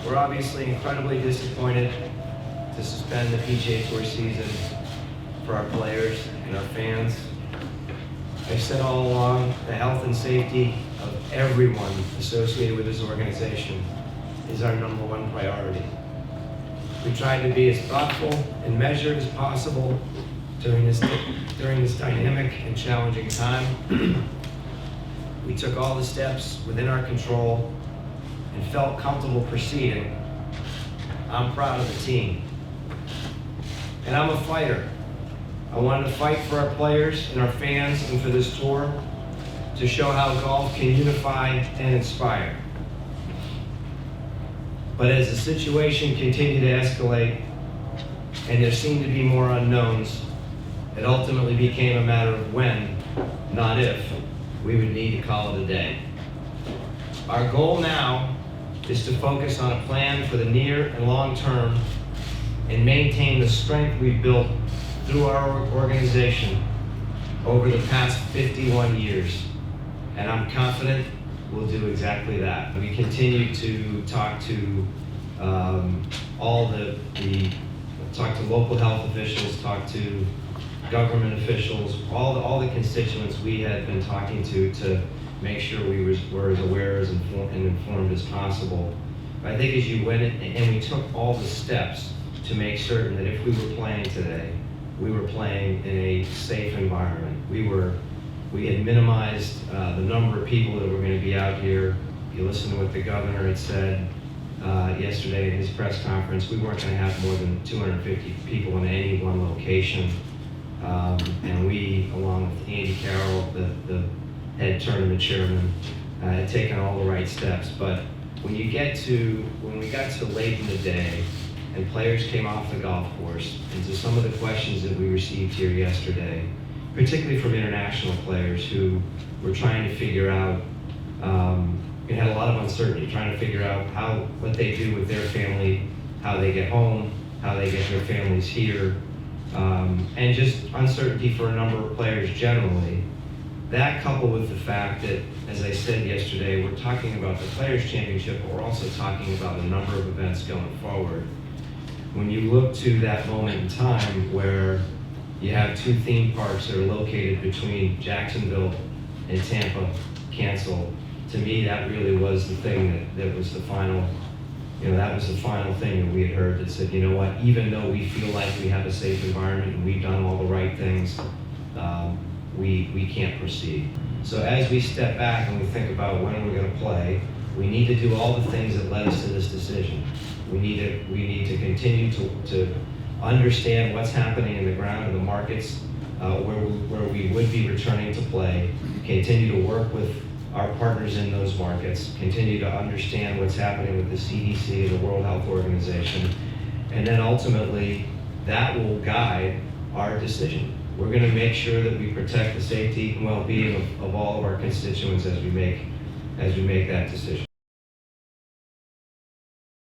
We're obviously incredibly disappointed to suspend the PGA Tour season for our players and our fans. I've said all along, the health and safety of everyone associated with this organization is our #1 priority. We tried to be as thoughtful and measured as possible during this dynamic and challenging time. We took all the steps within our control and felt comfortable proceeding. I'm proud of the team. And I'm a fighter. I wanted to fight for our players and our fans and for this tour to show how golf can unify and inspire. But as the situation continued to escalate and there seemed to be more unknowns, it ultimately became a matter of when, not if, we would need to call it a day. Our goal now is to focus on a plan for the near and long term and maintain the strength we've built through our organization over the past 51 years. And I'm confident we'll do exactly that. We continue to talk to talk to local health officials, talk to government officials, all the constituents we had been talking to make sure we were as aware and informed as possible. But I think as you went and we took all the steps to make certain that if we were playing today, we were playing in a safe environment. We had minimized the number of people that were going to be out here. If you listen to what the governor had said yesterday in his press conference, we weren't going to have more than 250 people in any one location. And we, along with Andy Carroll, the head tournament chairman, had taken all the right steps. But when we got to late in the day and players came off the golf course, and to some of the questions that we received here yesterday, particularly from international players who were trying to figure out, and had a lot of uncertainty, trying to figure out what they do with their family, how they get home, how they get their families here, and just uncertainty for a number of players generally. That coupled with the fact that, as I said yesterday, we're talking about the Players' Championship, but we're also talking about a number of events going forward. When you look to that moment in time where you have two theme parks that are located between Jacksonville and Tampa cancel, to me that really was the thing that was the final, that was the final thing that we had heard that said, you know what, even though we feel like we have a safe environment and we've done all the right things, we can't proceed. So as we step back and we think about when we're going to play, we need to do all the things that led us to this decision. We need to continue to understand what's happening in the ground in the markets where we would be returning to play, continue to work with our partners in those markets, continue to understand what's happening with the CDC and the World Health Organization, and then ultimately that will guide our decision. We're going to make sure that we protect the safety and well-being of all of our constituents as we make that decision.